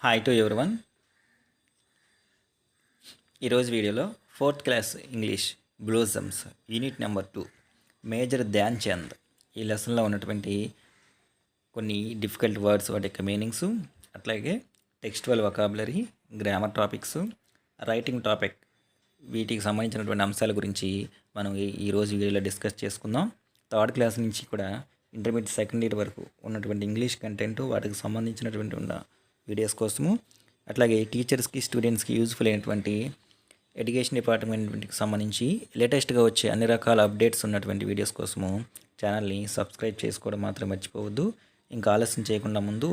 Hi to everyone. ఈరోజు వీడియోలో 4th class English blossoms unit number 2 major Dhyan Chand ఈ లెసన్లో ఉన్నటువంటి కొన్ని డిఫికల్ట్ వర్డ్స్ వాటి యొక్క మీనింగ్స్, అట్లాగే textual vocabulary, grammar topics, writing topic వీటికి సంబంధించినటువంటి అంశాల గురించి మనం ఈరోజు వీడియోలో డిస్కస్ చేసుకుందాం. 3rd క్లాస్ నుంచి కూడా ఇంటర్మీడియట్ సెకండ్ ఇయర్ వరకు ఉన్నటువంటి ఇంగ్లీష్ కంటెంట్ వాటికి సంబంధించినటువంటి ఉన్న వీడియోస్ కోసము, అట్లాగే టీచర్స్కి స్టూడెంట్స్కి యూజ్ఫుల్ అయినటువంటి ఎడ్యుకేషన్ డిపార్ట్మెంట్కి సంబంధించి లేటెస్ట్గా వచ్చే అన్ని రకాల అప్డేట్స్ ఉన్నటువంటి వీడియోస్ కోసము ఛానల్ని సబ్స్క్రైబ్ చేసుకోవడం మాత్రం మర్చిపోవద్దు. ఇంకా ఆలస్యం చేయకుండా ముందు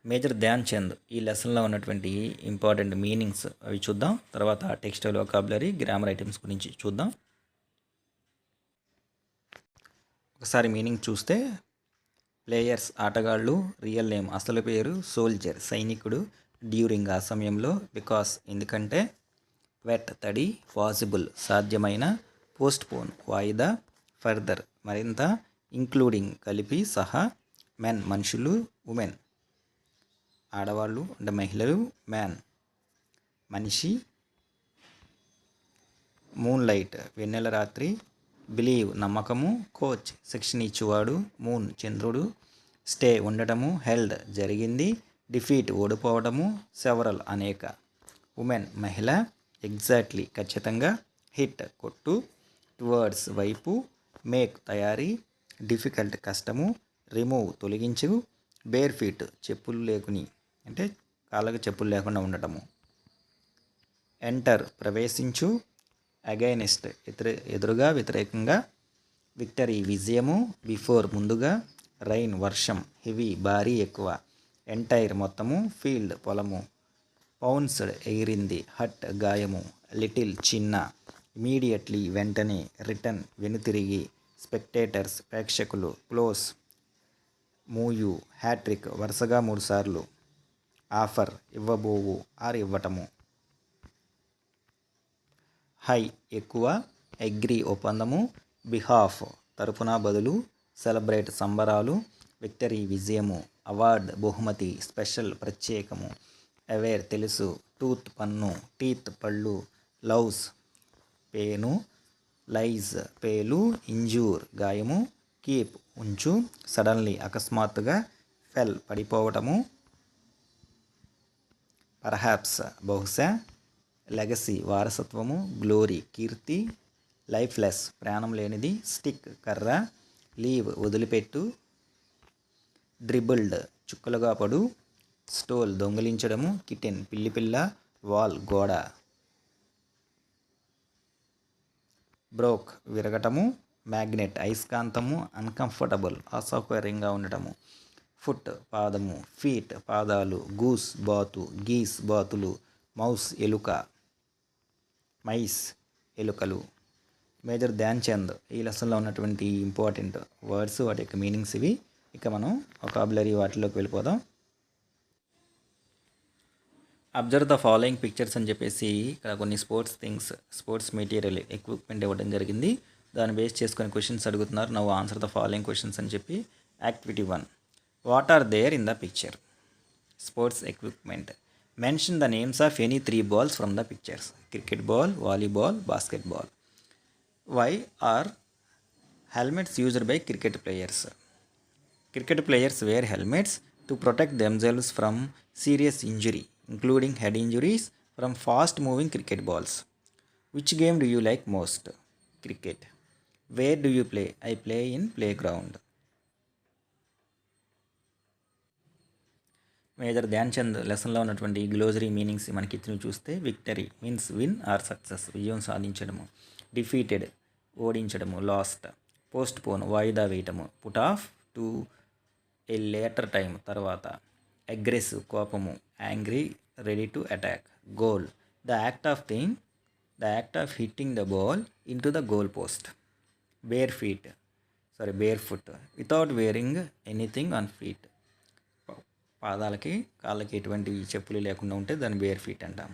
మేజర్ ధ్యాన్ చంద్ ఈ లెసన్లో ఉన్నటువంటి ఇంపార్టెంట్ మీనింగ్స్ అవి చూద్దాం. తర్వాత టెక్స్టైల్ వొకాబులరీ, గ్రామర్ ఐటమ్స్ గురించి చూద్దాం. ఒకసారి మీనింగ్ చూస్తే, ప్లేయర్స్ ఆటగాళ్ళు, రియల్ నేమ్ అసలు పేరు, సోల్జర్ సైనికుడు, డ్యూరింగ్ ఆ సమయంలో, బికాస్ ఎందుకంటే, వెట్ తడి, పాసిబుల్ సాధ్యమైన, పోస్ట్ పోన్ వాయిదా, ఫర్దర్ మరింత, ఇంక్లూడింగ్ కలిపి సహా, మెన్ మనుషులు, ఉమెన్ ఆడవాళ్ళు అంటే మహిళలు, మ్యాన్ మనిషి, మూన్ లైట్ వెన్నెల రాత్రి, బిలీవ్ నమ్మకము, కోచ్ శిక్షణ ఇచ్చువాడు, మూన్ చంద్రుడు, స్టే ఉండటము, హెల్డ్ జరిగింది, డిఫీట్ ఓడిపోవడము, సెవరల్ అనేక, ఉమెన్ మహిళ, ఎగ్జాక్ట్లీ ఖచ్చితంగా, హిట్ కొట్టు, టువర్డ్స్ వైపు, మేక్ తయారీ, డిఫికల్ట్ కష్టము, రిమూవ్ తొలగించు, బేర్ ఫీట్ చెప్పులు లేకుని అంటే కాళ్ళకు చెప్పులు లేకుండా ఉండటము, ఎంటర్ ప్రవేశించు, అగైనెస్ట్ ఎదురుగా వ్యతిరేకంగా, విక్టరీ విజయము, బిఫోర్ ముందుగా, రైన్ వర్షం, హెవీ భారీ ఎక్కువ, ఎంటైర్ మొత్తము, ఫీల్డ్ పొలము, పౌన్స్డ్ ఎగిరింది, హట్ గాయము, లిటిల్ చిన్న, ఇమీడియట్లీ వెంటనే, రిటర్న్ వెనుతిరిగి, స్పెక్టేటర్స్ ప్రేక్షకులు, క్లోజ్ మూయు, హ్యాట్రిక్ వరుసగా 3 సార్లు, ఆఫర్ ఇవ్వబోవు ఆర్ ఇవ్వటము, హై ఎక్కువ, అగ్రీ ఒప్పందము, బిహాఫ్ తరపున బదులు, సెలబ్రేట్ సంబరాలు, విక్టరీ విజయము, అవార్డ్ బహుమతి, స్పెషల్ ప్రత్యేకము, అవేర్ తెలుసు, టూత్ పన్ను, టీత్ పళ్ళు, లవ్స్ పేను, లైజ్ పేలు, ఇంజూర్ గాయము, కీప్ ఉంచు, సడన్లీ అకస్మాత్తుగా, ఫెల్ పడిపోవటము, పర్హాప్స్ బహుశా, లెగసీ వారసత్వము, గ్లోరీ కీర్తి, లైఫ్లెస్ ప్రాణం లేనిది, స్టిక్ కర్ర, లీవ్ వదిలిపెట్టు, డ్రిబుల్డ్ చుక్కలుగా పడు, స్టోల్ దొంగిలించడము, కిటెన్ పిల్లిపిల్ల, వాల్ గోడ, బ్రోక్ విరగటము, మ్యాగ్నెట్ అయస్కాంతము, అన్కంఫర్టబుల్ అసౌకర్యంగా ఉండటము, ఫుట్ పాదము, ఫీట్ పాదాలు, గూస్ బాతు, గీస్ బాతులు, మౌస్ ఎలుక, మైస్ ఎలుకలు. మేజర్ ధ్యాన్ చంద్ ఈ లెసన్లో ఉన్నటువంటి ఇంపార్టెంట్ వర్డ్స్ వాటి యొక్క మీనింగ్స్ ఇవి. ఇక మనం వొకాబులరీ వాటిలోకి వెళ్ళిపోదాం. అబ్జర్వ్ ద ఫాలోయింగ్ పిక్చర్స్ అని చెప్పేసి ఇక్కడ కొన్ని sports things, sports material, equipment ఇవ్వడం జరిగింది. దాన్ని బేస్ చేసుకొని క్వశ్చన్స్ అడుగుతున్నారు. నవ్వు ఆన్సర్ ద ఫాలోయింగ్ క్వశ్చన్స్ అని చెప్పి. Activity 1, what are there in the picture? Sports equipment. Mention the names of any 3 balls from the pictures. Cricket ball, volleyball, basketball. Why are helmets used by cricket players? Cricket players wear helmets to protect themselves from serious injury, including head injuries from fast-moving cricket balls. Which game do you like most? Cricket. Where do you play? I play in playground. Major Dhyan Chand లెసన్లో ఉన్నటువంటి glossary meanings మనకి ఇచ్చిన చూస్తే, victory means win or success, విజయం సాధించడము, defeated ఓడించడము, lost, postpone వాయిదా వేయటము, put off to a later time తర్వాత, అగ్రెసివ్ కోపము, angry ready to attack, goal the act of hitting the ball into the goal post, barefoot without wearing anything on feet, పాదాలకి కాళ్ళకి ఎటువంటి చెప్పులు లేకుండా ఉంటే దాన్ని బేర్ ఫీట్ అంటాం.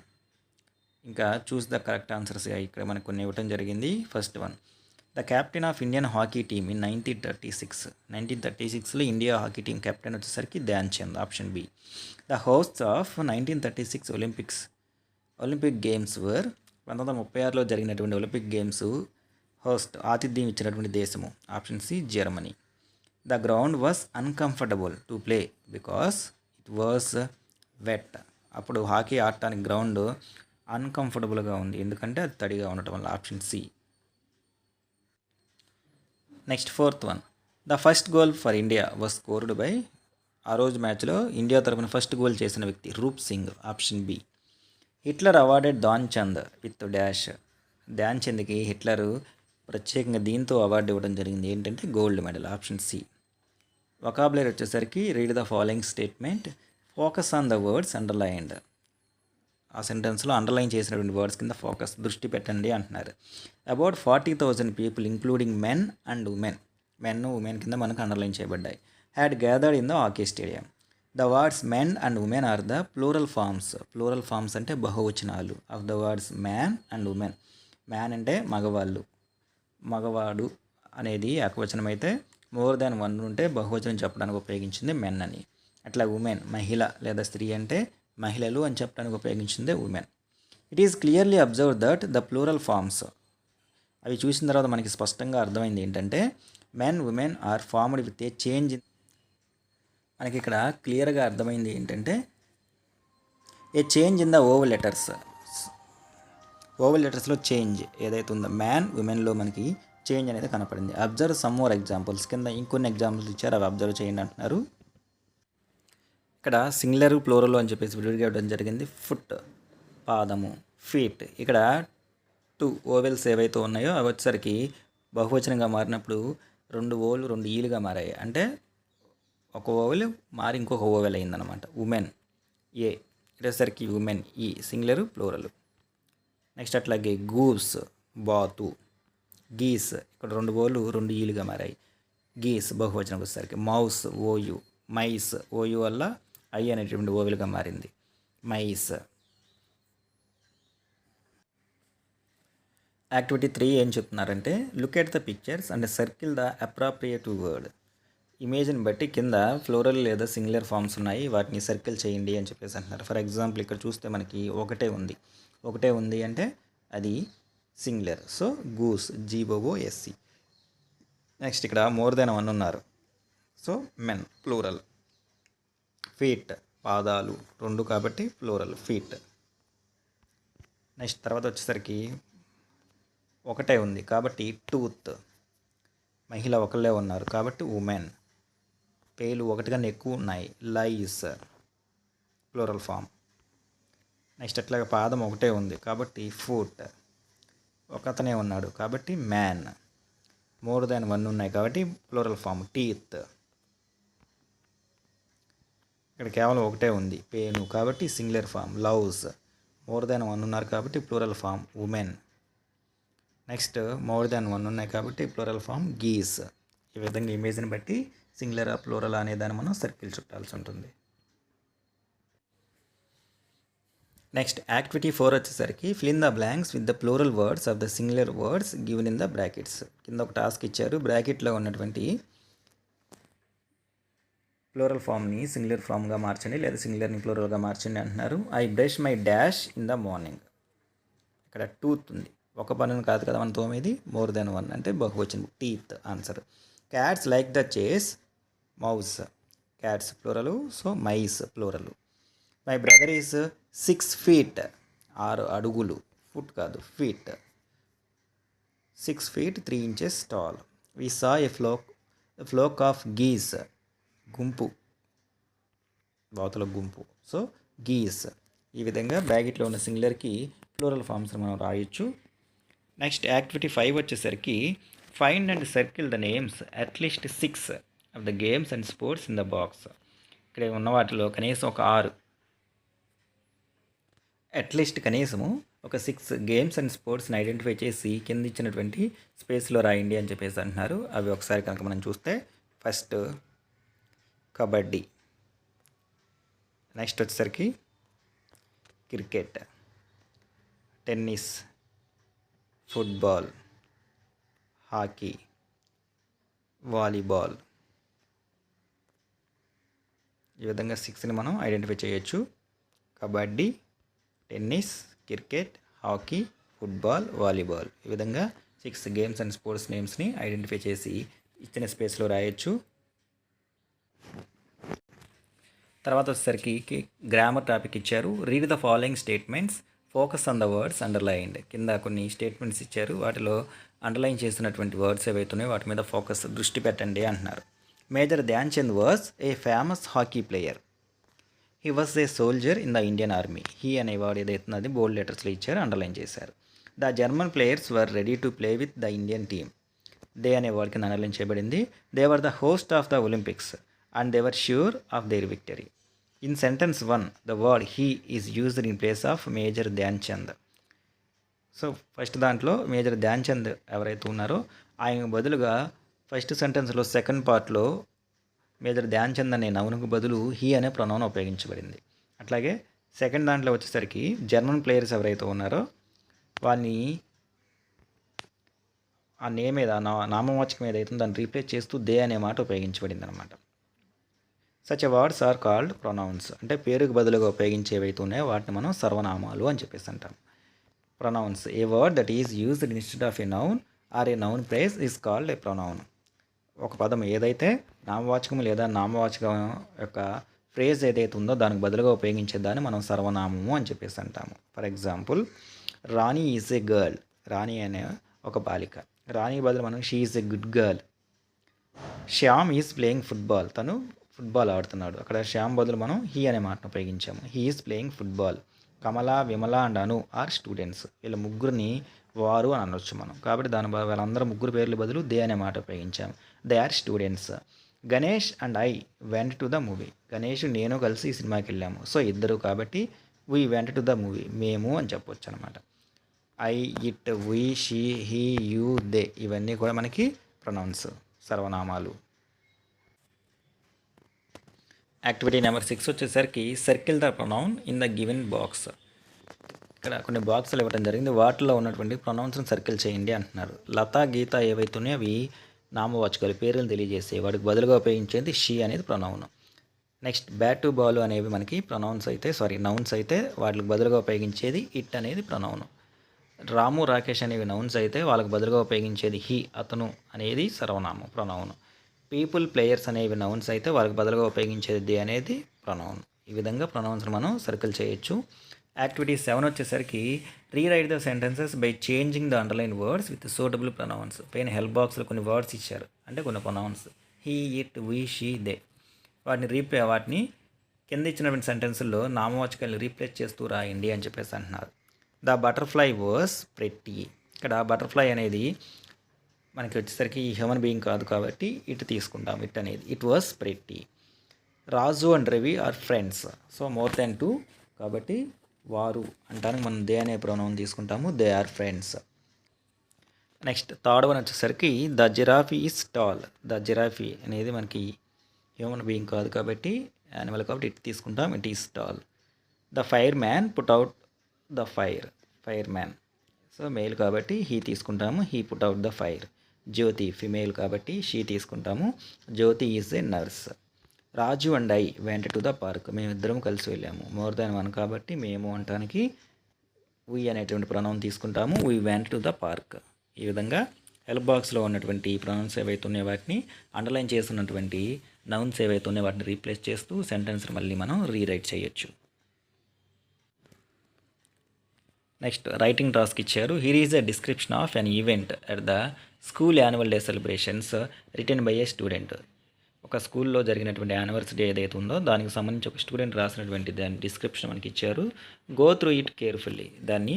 ఇంకా చూస్ ద కరెక్ట్ ఆన్సర్స్ ఇక్కడ మనకు కొన్ని ఇవ్వటం జరిగింది. First one, the captain of Indian hockey team in 1936లో ఇండియా హాకీ టీం కెప్టెన్ వచ్చేసరికి Dhyan Chand. Option B. The hosts of 1936 Olympic games were 1936లో జరిగినటువంటి ఒలింపిక్ గేమ్స్ హోస్ట్ ఆతిథ్యం ఇచ్చినటువంటి దేశము. Option C Germany. The ground was uncomfortable to play because it was wet. అప్పుడు hockey ఆడటానికి ground అన్కంఫర్టబుల్గా ఉంది, ఎందుకంటే అది తడిగా ఉండటం వల్ల. Option C. Next fourth one. The first goal for India was scored by. ఆ రోజు మ్యాచ్లో ఇండియా తరపున ఫస్ట్ గోల్ చేసిన వ్యక్తి Roop Singh. Option B. Hitler awarded Dhyan Chand with dash. ధ్యాన్ చంద్కి హిట్లర్ ప్రత్యేకంగా దీంతో అవార్డు ఇవ్వడం జరిగింది, ఏంటంటే gold medal. Option C. Vocabulary వచ్చేసరికి read the following statement, focus on the words underlined. ఆ సెంటెన్స్లో అండర్లైన్ చేసినటువంటి వర్డ్స్ కింద ఫోకస్ దృష్టి పెట్టండి అంటున్నారు. About 40,000 people including men and women, men women కింద మనకు అండర్లైన్ చేయబడ్డాయి, had gathered in the hockey stadium. The words men and women are the plural forms. Plural forms అంటే బహువచనాలు of the words man and women. Man అంటే మగవాళ్ళు, మగవాడు అనేది ఏకవచనం అయితే, మోర్ దాన్ వన్ ఉంటే బహువచనం చెప్పడానికి ఉపయోగించింది మెన్ అని. అట్లా ఉమెన్ మహిళ లేదా స్త్రీ అంటే మహిళలు అని చెప్పడానికి ఉపయోగించింది women. It is clearly observe that the plural forms. అవి చూసిన తర్వాత మనకి స్పష్టంగా అర్థమైంది ఏంటంటే men women are formed with a change. మనకి ఇక్కడ క్లియర్గా అర్థమైంది ఏంటంటే a change in the oval letters. Oval లెటర్స్లో చేంజ్ ఏదైతే ఉందో మ్యాన్ ఉమెన్లో మనకి చేంజ్ అనేది కనపడింది. Observe some more examples. కింద ఇంకొన్ని ఎగ్జాంపుల్స్ ఇచ్చారు, అవి అబ్జర్వ్ చేయండి అంటున్నారు. ఇక్కడ సింగులర్ ప్లూరల్ అని చెప్పేసి విడిగా ఇవ్వడం జరిగింది. ఫుట్ పాదము, ఫీట్. ఇక్కడ 2 ఓవెల్స్ ఏవైతే ఉన్నాయో అవి వచ్చేసరికి బహువచనంగా మారినప్పుడు 2 ఓవెల్ 2 ఈలుగా మారాయి. అంటే ఒక ఓవెల్ మారి ఇంకొక ఓవెల్ అయిందనమాట. ఉమెన్ ఏ, ఇటేసరికి ఉమెన్ ఈ, సింగులర్ ప్లూరల్. నెక్స్ట్ అట్లాగే గూస్ బాతు, గీస్ ఇక్కడ 2 ఓలు 2 ఈలుగా మారాయి. గీస్ బహువచనం వచ్చేసరికి. మౌస్ ఓయు, మైస్ ఓయు వల్ల ఐ అనేటువంటి ఓవెల్గా మారింది, మైస్. యాక్టివిటీ 3 ఏం చెప్తున్నారంటే look at the pictures and circle the appropriate word. ఇమేజ్ని బట్టి కింద ఫ్లోరల్ లేదా సింగులర్ ఫామ్స్ ఉన్నాయి, వాటిని సర్కిల్ చేయండి అని చెప్పేసి అంటున్నారు. ఫర్ ఎగ్జాంపుల్ ఇక్కడ చూస్తే మనకి ఒకటే ఉంది అంటే అది singular, so goose GOOSE. Next ఇక్కడ మోర్ దెన్ వన్ ఉన్నారు, సో మెన్ ప్లూరల్. ఫీట్ పాదాలు 2 కాబట్టి ప్లూరల్ ఫీట్. నెక్స్ట్ తర్వాత వచ్చేసరికి ఒకటే ఉంది కాబట్టి టూత్, మహిళ ఒకళ్ళే ఉన్నారు కాబట్టి ఉమెన్. పేలు 1 కన్నా ఎక్కువ ఉన్నాయి, లైస్ ప్లూరల్ ఫామ్. నెక్స్ట్ అట్లాగే పాదం ఒకటే ఉంది కాబట్టి ఫుట్, ఒకతనే ఉన్నాడు కాబట్టి మ్యాన్. మోర్ దాన్ 1 ఉన్నాయి కాబట్టి ప్లూరల్ ఫామ్ టీత్. ఇక్కడ కేవలం ఒకటే ఉంది పేను కాబట్టి singular form louse. More than 1 ఉన్నారు కాబట్టి plural form women. Next more than 1 ఉన్నాయి కాబట్టి ప్లూరల్ ఫామ్ గీస్. ఈ విధంగా ఇమేజ్ని బట్టి సింగులర్ ప్లూరల్ అనే దాన్ని మనం సర్కిల్ చుట్టాల్సి ఉంటుంది. నెక్స్ట్ యాక్టివిటీ 4 వచ్చేసరికి fill in the blanks with the plural words of the singular words given in the brackets. కింద ఒక టాస్క్ ఇచ్చారు, బ్రాకెట్లో ఉన్నటువంటి ప్లూరల్ ఫామ్ని సింగులర్ ఫామ్గా మార్చండి లేదా సింగులర్ని ప్లూరల్గా మార్చండి అంటున్నారు. I brush my dash in the morning. ఇక్కడ టూత్ ఉంది, ఒక పనులు కాదు కదా మనం తోమేది, మోర్ దెన్ 1 అంటే బహువచనం teeth answer. Cats like the chase mouse, cats plural, so mice plural. My brother is 6 feet 6 అడుగులు, ఫుట్ కాదు feet. 6 feet 3 inches tall. We saw a flock of geese, గుంపు బాతుల గుంపు, సో గీస్. ఈ విధంగా బ్రాకెట్లో ఉన్న సింగులర్కి ప్లూరల్ ఫామ్స్ మనం రాయొచ్చు. నెక్స్ట్ యాక్టివిటీ 5 వచ్చేసరికి find and circle the names at least 6 of the games and sports in the box. ఇక్కడ ఉన్న వాటిలో కనీసం ఒక 6, అట్లీస్ట్ కనీసము ఒక 6 గేమ్స్ అండ్ స్పోర్ట్స్ని ఐడెంటిఫై చేసి కింద ఇచ్చినటువంటి స్పేస్లో రాయండి అని చెప్పేసి అంటున్నారు. అవి ఒకసారి కనుక మనం చూస్తే ఫస్ట్ కబడ్డీ, నెక్స్ట్ వచ్చేసరికి cricket, tennis, football, hockey, volleyball. ఈ విధంగా 6ని మనం ఐడెంటిఫై చేయొచ్చు. Kabaddi, tennis, cricket, hockey, football, volleyball. ఈ విధంగా 6 గేమ్స్ అండ్ స్పోర్ట్స్ నేమ్స్ని ఐడెంటిఫై చేసి ఇచ్చిన స్పేస్లో రాయొచ్చు. తర్వాత వచ్చేసరికి గ్రామర్ టాపిక్ ఇచ్చారు. Read the following statements, focus on the words underlined. కింద కొన్ని స్టేట్మెంట్స్ ఇచ్చారు, వాటిలో అండర్లైన్ చేసినటువంటి వర్డ్స్ ఏవైతున్నాయో వాటి మీద ఫోకస్ దృష్టి పెట్టండి అంటున్నారు. Major Dhyan Chand was a famous hockey player. He was a soldier in the Indian army. He అనే వర్డ్ ఏదైతుందో అది బోల్డ్ లెటర్స్లో ఇచ్చారు, అండర్లైన్ చేశారు. The German players were ready to play with the Indian team. They అనే వర్డ్ కింద అండర్లైన్ చేయబడింది. They were the host of the Olympics and they were sure of their victory. In sentence 1 the word he is used in place of major Dhyan Chand. So first దాంట్లో major Dhyan Chand ఎవరైతే ఉన్నారో ఆయన బదులుగా first సెంటెన్స్లో second పార్ట్లో major Dhyan Chand అనే నౌన్కు బదులు he అనే pronoun ఉపయోగించబడింది. అట్లాగే సెకండ్ దాంట్లో వచ్చేసరికి జర్మన్ ప్లేయర్స్ ఎవరైతే ఉన్నారో వాళ్ళని ఆ నేమ్ మీద నామవాచకం ఏదైతే దాన్ని రీప్లేస్ చేస్తూ దే అనే మాట ఉపయోగించబడింది అనమాట. Such words are called pronouns. అంటే పేరుకు బదులుగా ఉపయోగించే ఏవైతే ఉన్నాయో వాటిని మనం సర్వనామాలు అని చెప్పేసి అంటాం. Pronouns, a word that is used instead of a noun or a noun place is called a pronoun. ఒక పదం ఏదైతే నామవాచకం లేదా నామవాచకం యొక్క ఫ్రేజ్ ఏదైతే ఉందో దానికి బదులుగా ఉపయోగించేదాన్ని మనం సర్వనామము అని చెప్పేసి అంటాము. For example, Rani is a girl. Rani అనే ఒక బాలిక. రాణి బదులు మనం she is a good girl. Shyam is playing football. తను ఫుట్బాల్ ఆడుతున్నాడు. అక్కడ శ్యామ్ బదులు మనం హీ అనే మాటను ఉపయోగించాము. He is playing football. Kamala, Vimala and Anu are students. వీళ్ళ ముగ్గురిని వారు అని అనొచ్చు మనం. కాబట్టి వాళ్ళందరూ ముగ్గురు పేర్ల బదులు దే అనే మాట ఉపయోగించాము. They are students. Ganesh and I went to the movie. Ganesh నేను కలిసి ఈ సినిమాకి వెళ్ళాము. సో ఇద్దరు కాబట్టి we went to the movie, మేము అని చెప్పొచ్చు అనమాట. I, it, we, she, he, you, they ఇవన్నీ కూడా మనకి ప్రొనౌన్స్, సర్వనామాలు. యాక్టివిటీ నెంబర్ 6 వచ్చేసరికి circle the pronoun in the given box. ఇక్కడ కొన్ని బాక్సులు ఇవ్వడం జరిగింది, వాటిలో ఉన్నటువంటి ప్రొనౌన్స్ని సర్కిల్ చేయండి అంటున్నారు. లత, గీత ఏవైతున్నాయో అవి నామవాచకాలు, పేర్లను తెలియజేసే వాటికి బదులుగా ఉపయోగించేది షీ అనేది ప్రొనౌన్. నెక్స్ట్ బ్యాట్, బాల్ అనేవి మనకి ప్రొనౌన్స్ అయితే నౌన్స్ అయితే వాటికి బదులుగా ఉపయోగించేది ఇట్ అనేది ప్రొనౌన్. రాము, రాకేష్ అనేవి నౌన్స్ అయితే వాళ్ళకి బదులుగా ఉపయోగించేది హీ, అతను అనేది సర్వనామం ప్రొనౌన్. పీపుల్, ప్లేయర్స్ అనేవి నౌన్స్ అయితే వాళ్ళకి బదులుగా ఉపయోగించేది ది అనేది ప్రొనౌన్. ఈ విధంగా ప్రొనౌన్స్ని మనం సర్కిల్ చేయొచ్చు. యాక్టివిటీ 7 వచ్చేసరికి rewrite the sentences by changing the underline words with suitable pronouns. పైన హెల్ప్ బాక్స్లో కొన్ని వర్డ్స్ ఇచ్చారు, అంటే కొన్ని pronouns he, it, we, she, they. వాటిని కింద ఇచ్చినటువంటి సెంటెన్సుల్లో నామవాచకాలు రీప్లేస్ చేస్తూ రాయండి అని చెప్పేసి అంటున్నారు. The butterfly was pretty. ఇక్కడ బటర్ఫ్లై అనేది మనకి వచ్చేసరికి హ్యూమన్ బీయింగ్ కాదు కాబట్టి ఇట్ తీసుకుంటాం. ఇట్ అనేది it was pretty. Raju and Ravi are friends. So more than 2 కాబట్టి వారు అంటానికి మనం దే అనే ప్రొనౌన్ తీసుకుంటాము. They are friends. Next third one వచ్చేసరికి the giraffe is tall. The giraffe అనేది మనకి హ్యూమన్ బీయింగ్ కాదు కాబట్టి యానిమల్ కాబట్టి ఇట్ తీసుకుంటాం. It is tall. The fire man put out the fire. Fire man so male కాబట్టి he తీసుకుంటాము. He put out the fire. Jyothi female కాబట్టి she తీసుకుంటాము. Jyothi is a nurse. Raju and I went to the park. మేమిద్దరం కలిసి వెళ్ళాము. More than 1 కాబట్టి మేము అంటానికి వీ అనేటువంటి ప్రొనౌన్ తీసుకుంటాము. We went to the park. ఈ విధంగా హెల్ప్ బాక్స్లో ఉన్నటువంటి ప్రొనౌన్స్ ఏవైతే ఉన్నాయో వాటిని అండర్లైన్ చేస్తున్నటువంటి నౌన్స్ ఏవైతే ఉన్నాయో వాటిని రీప్లేస్ చేస్తూ సెంటెన్స్ని మళ్ళీ మనం రీరైట్ చేయొచ్చు. నెక్స్ట్ రైటింగ్ టాస్క్ ఇచ్చారు. Here is a description of an event at the school annual day celebrations written by A student. ఒక స్కూల్లో జరిగినటువంటి యానివర్సరీ డే ఏదైతే ఉందో దానికి సంబంధించి ఒక స్టూడెంట్ రాసినటువంటి దాని డిస్క్రిప్షన్ మనకి ఇచ్చారు. Go through it carefully. దాన్ని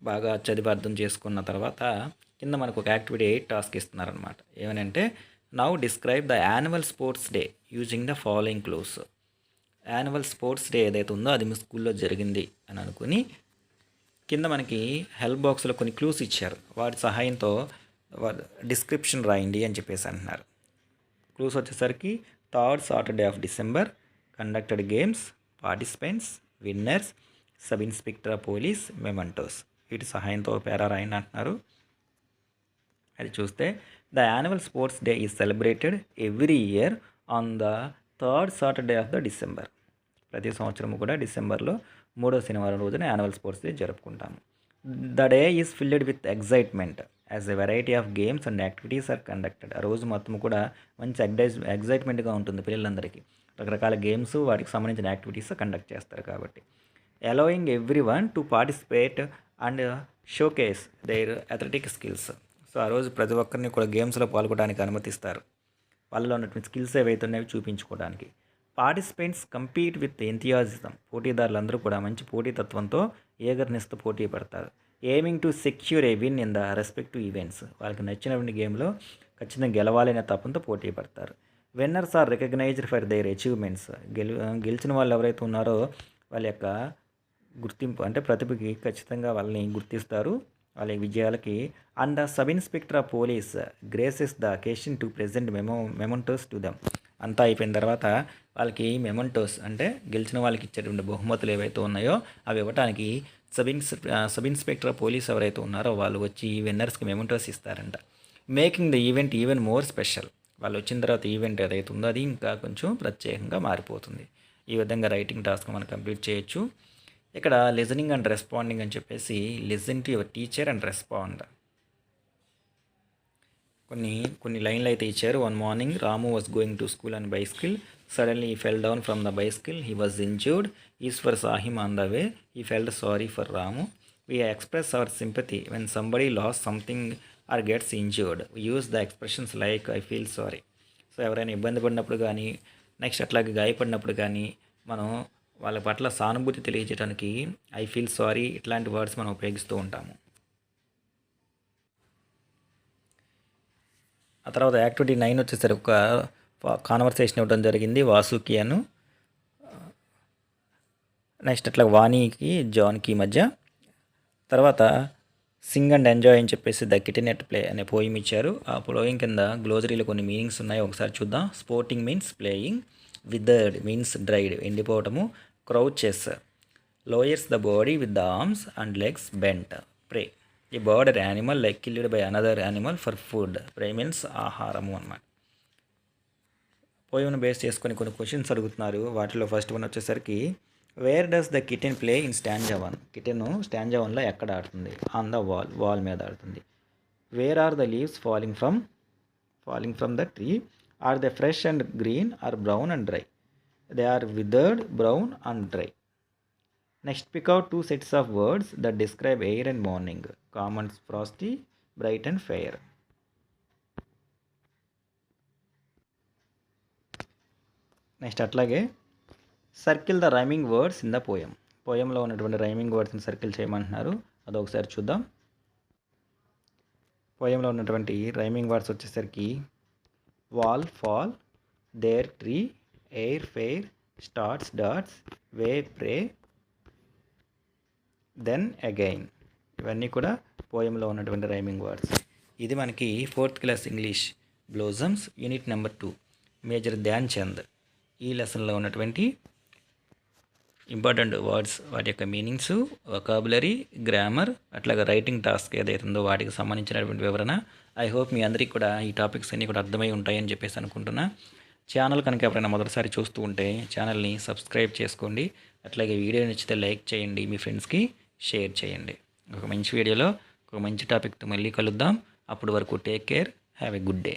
బాగా చదివి అర్థం చేసుకున్న తర్వాత కింద మనకు ఒక యాక్టివిటీ టాస్క్ ఇస్తున్నారనమాట. ఏమనంటే now describe the annual sports day using the following clues. Annual sports day ఏదైతే ఉందో అది మీ స్కూల్లో జరిగింది అని అనుకుని కింద మనకి హెల్ప్ బాక్స్లో కొన్ని క్లూస్ ఇచ్చారు. వాటి సహాయంతో డిస్క్రిప్షన్ రాయండి అని చెప్పేసి అంటున్నారు. క్లూస్ వచ్చేసరికి third Saturday of December, conducted games, participants, winners, sub inspector of police, mementos. వీటి సహాయంతో పేరా రాయండి అంటున్నారు. అది చూస్తే the annual sports day is celebrated every year on the third Saturday of the December. ప్రతి సంవత్సరం కూడా డిసెంబర్లో 3వ శనివారం రోజున యాన్యువల్ స్పోర్ట్స్ డే జరుపుకుంటాము. The day is filled with excitement as a variety of games and activities are conducted. ఆ రోజు మొత్తం కూడా మంచి ఎగ్జైట్మెంట్గా ఉంటుంది పిల్లలందరికీ. రకరకాల గేమ్స్ వాటికి సంబంధించిన యాక్టివిటీస్ కండక్ట్ చేస్తారు కాబట్టి. Allowing every one to participate and showcase there athletic skills. So ఆ రోజు ప్రతి ఒక్కరిని కూడా గేమ్స్లో పాల్గొనడానికి అనుమతిస్తారు. వాళ్ళలో ఉన్నటువంటి స్కిల్స్ ఏవైతే ఉన్నాయో చూపించుకోవడానికి. Participants compete with enthusiasm. పోటీదారులందరూ కూడా మంచి పోటీతత్వంతో ఏగర్నెస్తో పోటీ పడతారు. Aiming to secure a win in the respective events. వాళ్ళకి నచ్చినటువంటి గేమ్లో ఖచ్చితంగా గెలవాలనే తపంతో పోటీ పడతారు. Winners are recognized for their achievements. గెలిచిన వాళ్ళు ఎవరైతే ఉన్నారో వాళ్ళ యొక్క గుర్తింపు అంటే ప్రతిభకి ఖచ్చితంగా వాళ్ళని గుర్తిస్తారు, వాళ్ళ విజయాలకి. And the sub inspector of police graces the occasion to present mementos to them. అంతా అయిపోయిన తర్వాత వాళ్ళకి మెమోంటోస్ అంటే గెలిచిన వాళ్ళకి ఇచ్చేటువంటి బహుమతులు ఏవైతే ఉన్నాయో అవి ఇవ్వడానికి సబ్ ఇన్స్పెక్టర్ ఆఫ్ పోలీస్ ఎవరైతే ఉన్నారో వాళ్ళు వచ్చి విన్నర్స్కి మెమోంటోస్ ఇస్తారంట. Making the event even more special. వాళ్ళు వచ్చిన తర్వాత ఈవెంట్ ఏదైతే ఉందో అది ఇంకా కొంచెం ప్రత్యేకంగా మారిపోతుంది. ఈ విధంగా రైటింగ్ టాస్క్ మనం కంప్లీట్ చేయొచ్చు. ఇక్కడ లిజనింగ్ అండ్ రెస్పాండింగ్ అని చెప్పేసి listen to your teacher and respond. కొన్ని లైన్లు అయితే ఇచ్చారు. One morning Ramu was going to school and bicycle. Suddenly he fell down from the bicycle. He was injured. Eshwar saw him on the way. He felt sorry for Ramu. We express our sympathy when somebody lost something or gets injured. We use the expressions like I feel sorry. So ఎవరైనా ఇబ్బంది పడినప్పుడు కానీ next అట్లాగే గాయపడినప్పుడు కానీ మనం వాళ్ళ పట్ల సానుభూతి తెలియజేయడానికి ఐ ఫీల్ సారీ ఇట్లాంటి వర్డ్స్ మనం ఉపయోగిస్తూ ఉంటాము. ఆ తర్వాత యాక్టివిటీ 9 వచ్చేసరికి ఒక కాన్వర్సేషన్ ఇవ్వడం జరిగింది వాసుకి అను. నెక్స్ట్ అట్లా వాణికి జాన్కి మధ్య. తర్వాత సింగ్ అండ్ ఎంజాయ్ అని చెప్పేసి ద కిటెన్ ఎట్ ప్లే అనే పోయిమ్ ఇచ్చారు. ఆ పోయిమ్ కింద గ్లోజరీలో కొన్ని మీనింగ్స్ ఉన్నాయి, ఒకసారి చూద్దాం. Sporting means playing. Withered means dried ఎండిపోవటము. Crouches lowers the body with the arms and legs bent. Prey a bird or animal like killed by another animal for food. Prey means ఆహారము అన్నమాట. పోయిమ్ను బేస్ చేసుకొని కొన్ని క్వశ్చన్స్ అడుగుతున్నారు. వాటిలో first one వచ్చేసరికి where does the kitten play in stanza 1. Kitten stanza 1లో ఎక్కడ ఆడుతుంది? ఆన్ ద వాల్ మీద ఆడుతుంది. Where are the leaves falling from the tree? Are the fresh and green or brown and dry? They are withered, brown and dry. Next pick out 2 sets of words that describe air and morning. Common, frosty, bright and fair. Next అట్లాగే circle the rhyming words in the poem. పోయంలో ఉన్నటువంటి rhyming వర్డ్స్ని circle చేయమంటున్నారు. అదొకసారి చూద్దాం. పోయంలో ఉన్నటువంటి rhyming words వచ్చేసరికి wall, fall, there, tree, air, fair, starts, dots, way, prey, then, again. ఇవన్నీ కూడా పోయంలో ఉన్నటువంటి రైమింగ్ వర్డ్స్. ఇది మనకి 4th class English blossoms unit number 2 major Dhyan Chand. ఈ లెసన్లో ఉన్నటువంటి ఇంపార్టెంట్ వర్డ్స్, వాటి యొక్క మీనింగ్స్, వొకాబులరీ, గ్రామర్, అట్లాగే రైటింగ్ టాస్క్ ఏదైతే ఉందో వాటికి సంబంధించినటువంటి వివరణ. ఐ హోప్ మీ అందరికీ కూడా ఈ టాపిక్స్ అన్నీ కూడా అర్థమై ఉంటాయని చెప్పేసి అనుకుంటున్నా. ఛానల్ కనుక ఎవరైనా మొదటిసారి చూస్తూ ఉంటే ఛానల్ని సబ్స్క్రైబ్ చేసుకోండి. అట్లాగే వీడియో నచ్చితే లైక్ చేయండి, మీ ఫ్రెండ్స్కి షేర్ చేయండి. ఒక మంచి వీడియోలో ఒక మంచి టాపిక్తో మళ్ళీ కలుద్దాం. అప్పటి వరకు take care, have a good day.